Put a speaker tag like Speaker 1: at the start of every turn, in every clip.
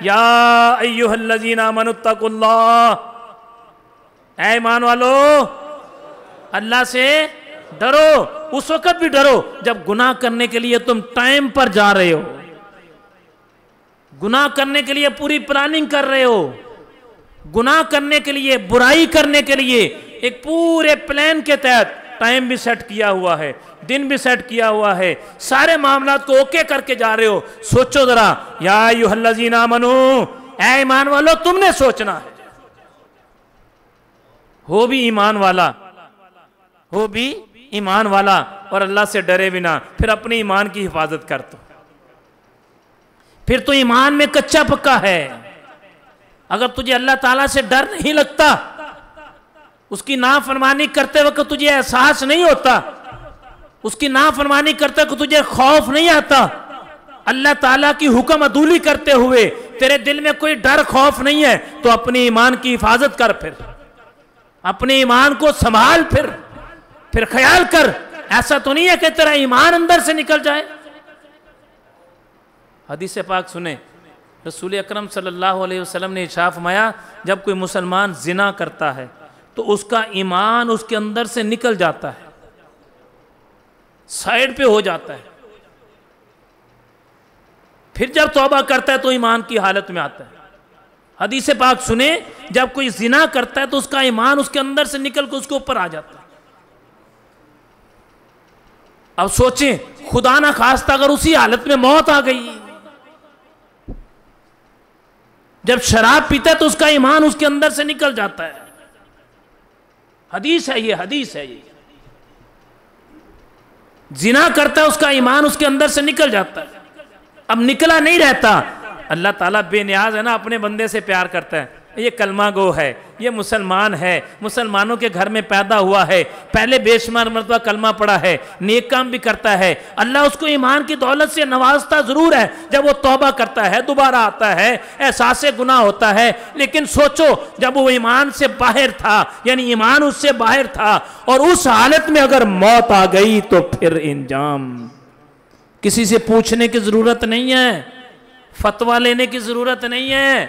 Speaker 1: یا ایھا الذین آمنوا اتقوا اللہ، اے ایمان والو اللہ سے ڈرو۔ اس وقت بھی ڈرو جب گناہ کرنے کے لیے تم ٹائم پر جا رہے ہو، گناہ کرنے کے لیے پوری پلاننگ کر رہے ہو، گناہ کرنے کے لیے، برائی کرنے کے لیے ایک پورے پلان کے تحت ٹائم بھی سیٹ کیا ہوا ہے، دن بھی سیٹ کیا ہوا ہے، سارے معاملات کو اوکے کر کے جا رہے ہو۔ سوچو ذرا، یا ایھا الذین آمنو، اے ایمان والو تم نے سوچنا ہے، ہو بھی ایمان والا، ہو بھی ایمان والا اور اللہ سے ڈرے بنا، پھر اپنے ایمان کی حفاظت کر تو، پھر تو ایمان میں کچا پکا ہے۔ اگر تجھے اللہ تعالیٰ سے ڈر نہیں لگتا، اس کی نافرمانی کرتے وقت تجھے احساس نہیں ہوتا، اس کی نافرمانی کرتے وقت تجھے خوف نہیں آتا، اللہ تعالیٰ کی حکم عدولی کرتے ہوئے تیرے دل میں کوئی ڈر خوف نہیں ہے، تو اپنے ایمان کی حفاظت کر، پھر اپنے ایمان کو سنبھال، پھر خیال کر۔ ایسا تو نہیں ہے کہ تیرا ایمان اندر سے نکل جائے۔ حدیث پاک سنیں، رسول اکرم صلی اللہ علیہ وسلم نے ارشاد فرمایا، جب کوئی مسلمان زنا کرتا ہے تو اس کا ایمان اس کے اندر سے نکل جاتا ہے، سائیڈ پہ ہو جاتا ہے، پھر جب توبہ کرتا ہے تو ایمان کی حالت میں آتا ہے۔ حدیث پاک سنیں، جب کوئی زنا کرتا ہے تو اس کا ایمان اس کے اندر سے نکل کے اس کے اوپر آ جاتا ہے۔ اب سوچیں، خدا نہ خواستہ اگر اسی حالت میں موت آ گئی، جب شراب پیتا ہے تو اس کا ایمان اس کے اندر سے نکل جاتا ہے۔ حدیث ہے یہ، حدیث ہے یہ۔ زنا کرتا ہے، اس کا ایمان اس کے اندر سے نکل جاتا ہے، اب نکلا نہیں رہتا۔ اللہ تعالیٰ بے نیاز ہے نا، اپنے بندے سے پیار کرتا ہے۔ یہ کلمہ گو ہے، یہ مسلمان ہے، مسلمانوں کے گھر میں پیدا ہوا ہے، پہلے بے شمار مرتبہ کلمہ پڑھا ہے، نیک کام بھی کرتا ہے، اللہ اس کو ایمان کی دولت سے نوازتا ضرور ہے۔ جب وہ توبہ کرتا ہے، دوبارہ آتا ہے، احساس گناہ ہوتا ہے، لیکن سوچو جب وہ ایمان سے باہر تھا، یعنی ایمان اس سے باہر تھا، اور اس حالت میں اگر موت آ گئی تو پھر انجام۔ کسی سے پوچھنے کی ضرورت نہیں ہے، فتویٰ لینے کی ضرورت نہیں ہے،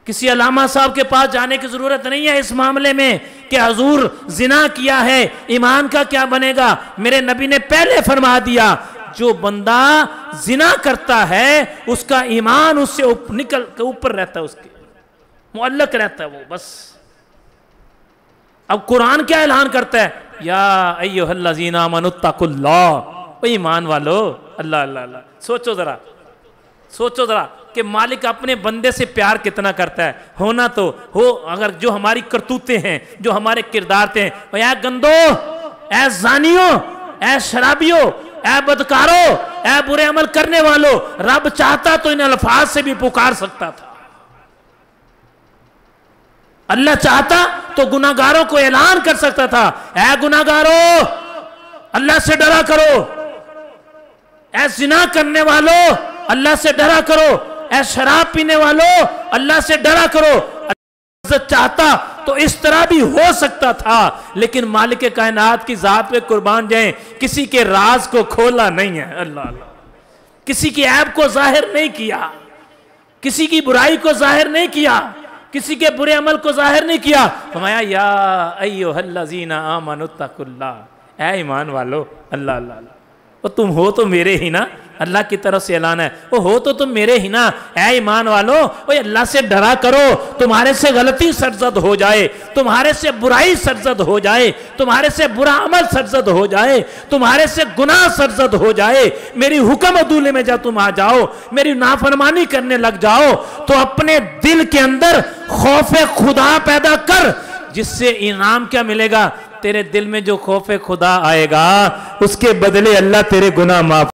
Speaker 1: کسی علامہ صاحب کے پاس جانے کی ضرورت نہیں ہے اس معاملے میں کہ حضور زنا کیا ہے، ایمان کا کیا بنے گا۔ میرے نبی نے پہلے فرما دیا، جو بندہ زنا کرتا ہے اس کا ایمان اس سے نکل کے اوپر رہتا ہے، اس کے معلق رہتا ہے وہ، بس۔ اب قرآن کیا اعلان کرتا ہے؟ یا ایھا الذین آمنوا اتقوا اللہ، ایمان والو، اللہ اللہ اللہ۔ سوچو ذرا، سوچو ذرا کہ مالک اپنے بندے سے پیار کتنا کرتا ہے۔ ہونا تو ہو، اگر جو ہماری کرتوتیں ہیں، جو ہمارے کردار ہیں، اے گندو، اے زانیوں، اے شرابیوں، اے بدکاروں، اے برے عمل کرنے والوں، رب چاہتا تو ان الفاظ سے بھی پکار سکتا تھا۔ اللہ چاہتا تو گناہگاروں کو اعلان کر سکتا تھا، اے گناہگاروں اللہ سے ڈرا کرو، اے زنا کرنے والوں اللہ سے ڈرا کرو، اے شراب پینے والوں اللہ سے ڈرا کرو۔ اللہ چاہتا تو اس طرح بھی ہو سکتا تھا، لیکن مالک کائنات کی ذات پہ قربان جائیں، کسی کے راز کو کھولا نہیں ہے، اللہ اللہ، کسی کی عیب کو ظاہر نہیں کیا، کسی کی برائی کو ظاہر نہیں کیا، کسی کے برے عمل کو ظاہر نہیں کیا۔ فرمایا یا ایھا الذین آمنوا اتقوا اللہ، اے ایمان والو، اللہ اللہ اللہ، وہ تم ہو تو میرے ہی نا، اللہ کی طرف سے اعلان ہے، وہ ہو تو تم میرے ہی نا، اے ایمان والو، وہ اللہ سے ڈرا کرو، تمہارے سے غلطی سرزد ہو جائے، تمہارے سے برائی سرزد ہو جائے، تمہارے سے برا عمل سرزد ہو جائے، تمہارے سے گناہ سرزد ہو جائے، میری حکم عدولے میں جب تم آ جاؤ، میری نافرمانی کرنے لگ جاؤ، تو اپنے دل کے اندر خوف خدا پیدا کر، جس سے انعام کیا ملے گا؟ تیرے دل میں جو خوف خدا آئے گا اس کے بدلے اللہ تیرے گناہ معاف